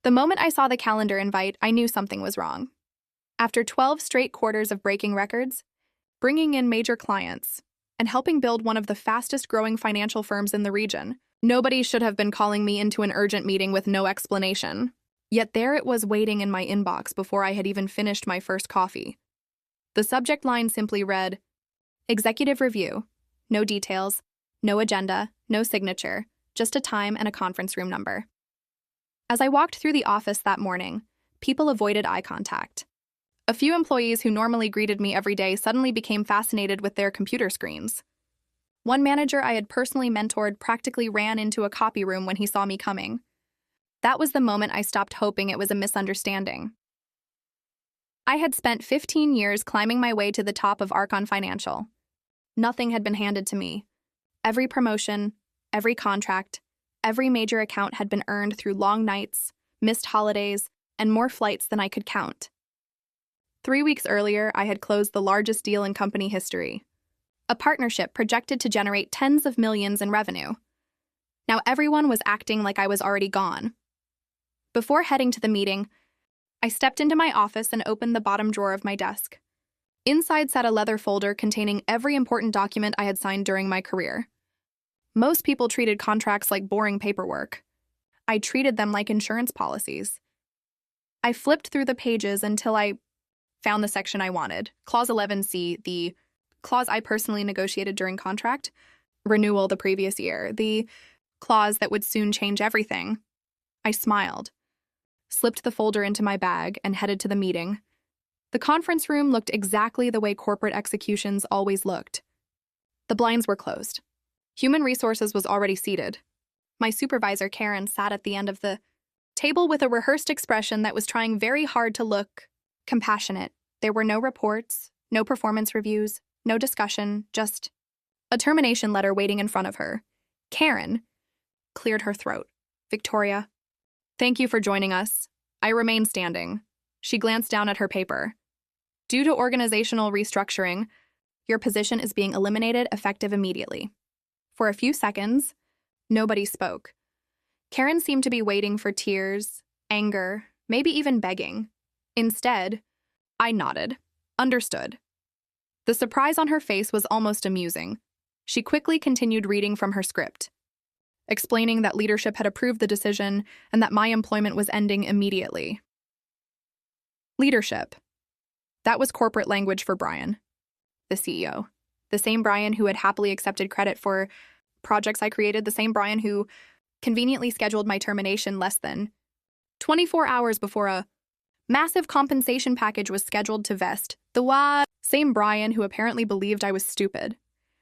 The moment I saw the calendar invite, I knew something was wrong. After 12 straight quarters of breaking records, bringing in major clients, and helping build one of the fastest-growing financial firms in the region, nobody should have been calling me into an urgent meeting with no explanation. Yet there it was waiting in my inbox before I had even finished my first coffee. The subject line simply read, "Executive Review. No details, no agenda, no signature, just a time and a conference room number." As I walked through the office that morning, people avoided eye contact. A few employees who normally greeted me every day suddenly became fascinated with their computer screens. One manager I had personally mentored practically ran into a copy room when he saw me coming. That was the moment I stopped hoping it was a misunderstanding. I had spent 15 years climbing my way to the top of Archon Financial. Nothing had been handed to me. Every promotion, every contract, every major account had been earned through long nights, missed holidays, and more flights than I could count. 3 weeks earlier, I had closed the largest deal in company history, a partnership projected to generate tens of millions in revenue. Now everyone was acting like I was already gone. Before heading to the meeting, I stepped into my office and opened the bottom drawer of my desk. Inside sat a leather folder containing every important document I had signed during my career. Most people treated contracts like boring paperwork. I treated them like insurance policies. I flipped through the pages until I found the section I wanted. Clause 11C, the clause I personally negotiated during contract renewal the previous year, the clause that would soon change everything. I smiled, slipped the folder into my bag, and headed to the meeting. The conference room looked exactly the way corporate executions always looked. The blinds were closed. Human Resources was already seated. My supervisor, Karen, sat at the end of the table with a rehearsed expression that was trying very hard to look compassionate. There were no reports, no performance reviews, no discussion, just a termination letter waiting in front of her. Karen cleared her throat. "Victoria, thank you for joining us." I remained standing. She glanced down at her paper. "Due to organizational restructuring, your position is being eliminated effective immediately." For a few seconds, nobody spoke. Karen seemed to be waiting for tears, anger, maybe even begging. Instead, I nodded, understood. The surprise on her face was almost amusing. She quickly continued reading from her script, explaining that leadership had approved the decision and that my employment was ending immediately. Leadership. That was corporate language for Brian, the CEO. The same Brian who had happily accepted credit for projects I created, the same Brian who conveniently scheduled my termination less than 24 hours before a massive compensation package was scheduled to vest. The same Brian who apparently believed I was stupid.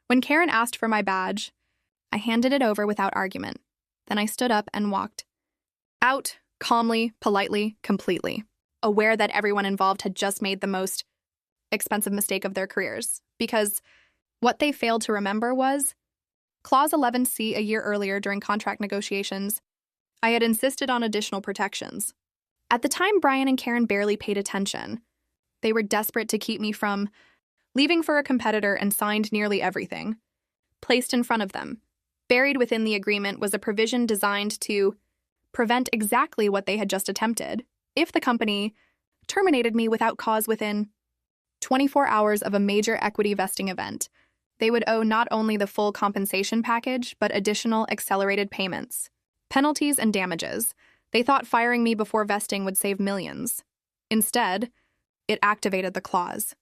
When Karen asked for my badge, I handed it over without argument. Then I stood up and walked out, calmly, politely, completely, aware that everyone involved had just made the most expensive mistake of their careers. Because what they failed to remember was Clause 11C. A year earlier during contract negotiations, I had insisted on additional protections. At the time, Brian and Karen barely paid attention. They were desperate to keep me from leaving for a competitor and signed nearly everything placed in front of them. Buried within the agreement was a provision designed to prevent exactly what they had just attempted. If the company terminated me without cause within 24 hours of a major equity vesting event, they would owe not only the full compensation package, but additional accelerated payments, penalties, and damages. They thought firing me before vesting would save millions. Instead, it activated the clause.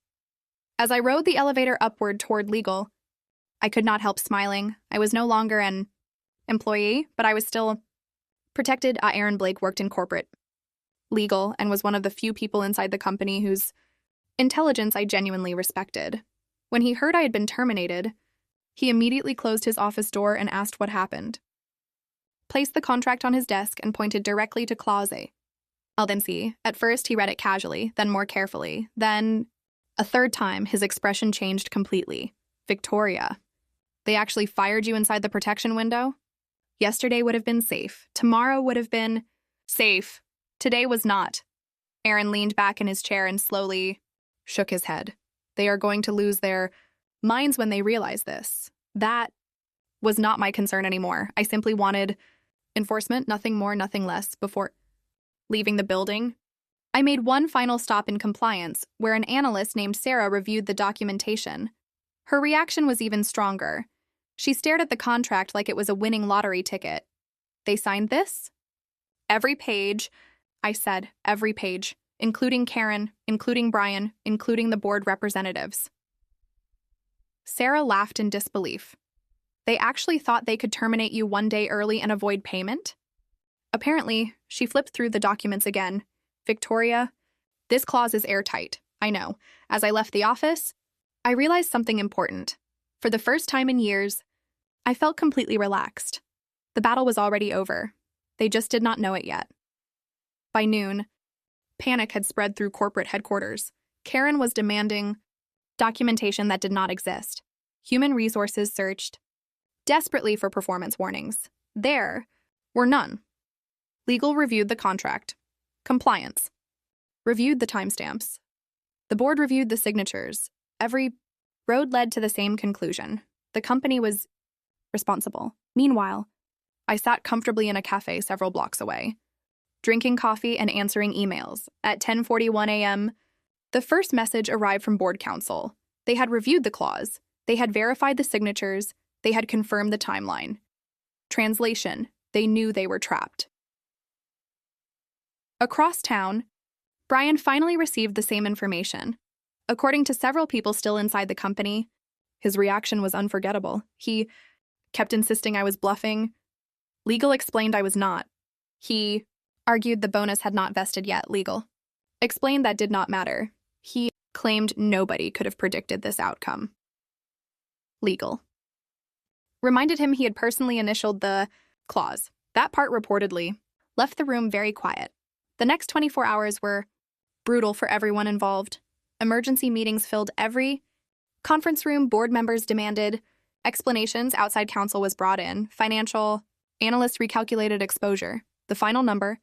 As I rode the elevator upward toward legal, I could not help smiling. I was no longer an employee, but I was still protected. Aaron Blake worked in corporate legal and was one of the few people inside the company whose intelligence I genuinely respected. When he heard I had been terminated, he immediately closed his office door and asked what happened. Placed the contract on his desk and pointed directly to Clause A. I'll then see. At first, he read it casually, then more carefully. Then, a third time, his expression changed completely. "Victoria, they actually fired you inside the protection window? Yesterday would have been safe. Tomorrow would have been safe. Today was not." Aaron leaned back in his chair and slowly shook his head. They are going to lose their minds when they realize this. That was not my concern anymore. I simply wanted enforcement, nothing more, nothing less, before leaving the building. I made one final stop in compliance, where an analyst named Sarah reviewed the documentation. Her reaction was even stronger. She stared at the contract like it was a winning lottery ticket. "They signed this?" "Every page," I said, "every page, including Karen, including Brian, including the board representatives." Sarah laughed in disbelief. "They actually thought they could terminate you one day early and avoid payment?" Apparently, she flipped through the documents again. "Victoria, this clause is airtight, I know. As I left the office, I realized something important. For the first time in years, I felt completely relaxed. The battle was already over. They just did not know it yet." By noon, panic had spread through corporate headquarters. Karen was demanding documentation that did not exist. Human resources searched desperately for performance warnings. There were none. Legal reviewed the contract. Compliance reviewed the timestamps. The board reviewed the signatures. Every road led to the same conclusion. The company was responsible. Meanwhile, I sat comfortably in a cafe several blocks away, drinking coffee and answering emails. At 10:41 a.m., the first message arrived from board counsel. They had reviewed the clause. They had verified the signatures. They had confirmed the timeline. Translation: they knew they were trapped. Across town, Brian finally received the same information. According to several people still inside the company, his reaction was unforgettable. He kept insisting I was bluffing. Legal explained I was not. He argued the bonus had not vested yet. Legal explained that did not matter. He claimed nobody could have predicted this outcome. Legal reminded him he had personally initialed the clause. That part reportedly left the room very quiet. The next 24 hours were brutal for everyone involved. Emergency meetings filled every conference room. Board members demanded explanations. Outside counsel was brought in. Financial analysts recalculated exposure. The final number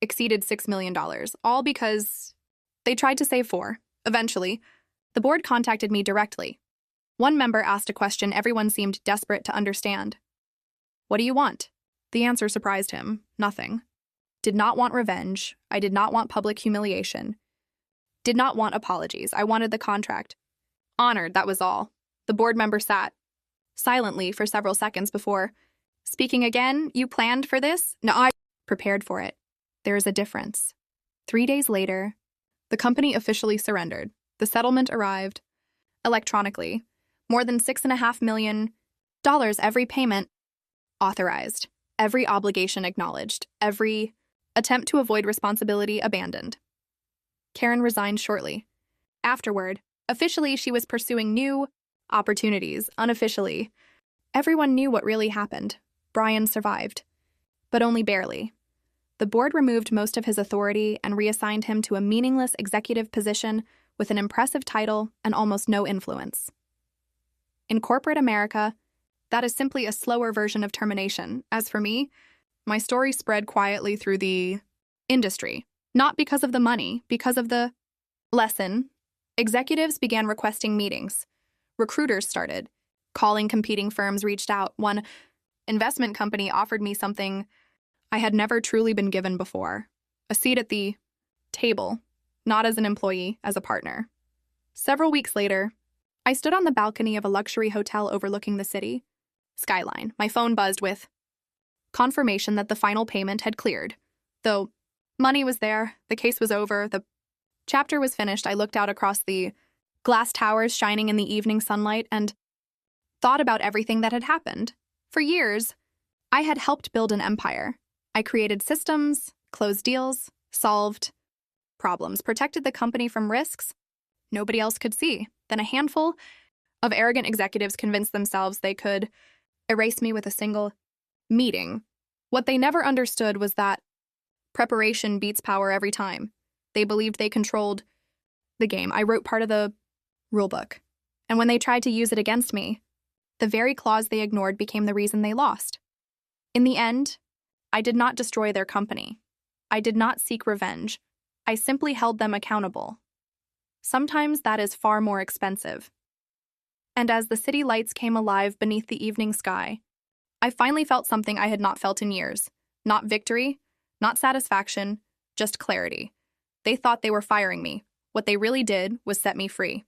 exceeded $6 million, all because they tried to save 4. Eventually, the board contacted me directly. One member asked a question everyone seemed desperate to understand. "What do you want?" The answer surprised him. Nothing. Did not want revenge. I did not want public humiliation. Did not want apologies. I wanted the contract. Honored, that was all. The board member sat silently for several seconds before speaking again. "You planned for this?" "No, I prepared for it." There is a difference. 3 days later, the company officially surrendered. The settlement arrived electronically. More than $6.5 million, every payment authorized, every obligation acknowledged, every attempt to avoid responsibility abandoned. Karen resigned shortly. Afterward, officially she was pursuing new opportunities. Unofficially, everyone knew what really happened. Brian survived, but only barely. The board removed most of his authority and reassigned him to a meaningless executive position with an impressive title and almost no influence. In corporate America, that is simply a slower version of termination. As for me, my story spread quietly through the industry, not because of the money, because of the lesson. Executives began requesting meetings. Recruiters started calling. Competing firms reached out. One investment company offered me something I had never truly been given before: a seat at the table, not as an employee, as a partner. Several weeks later, I stood on the balcony of a luxury hotel overlooking the city skyline. My phone buzzed with confirmation that the final payment had cleared. Though money was there, the case was over, the chapter was finished. I looked out across the glass towers shining in the evening sunlight and thought about everything that had happened. For years, I had helped build an empire. I created systems, closed deals, solved problems, protected the company from risks nobody else could see. Then a handful of arrogant executives convinced themselves they could erase me with a single meeting. What they never understood was that preparation beats power every time. They believed they controlled the game. I wrote part of the rulebook, and when they tried to use it against me, the very clause they ignored became the reason they lost. In the end, I did not destroy their company. I did not seek revenge. I simply held them accountable. Sometimes that is far more expensive. And as the city lights came alive beneath the evening sky, I finally felt something I had not felt in years. Not victory, not satisfaction, just clarity. They thought they were firing me. What they really did was set me free.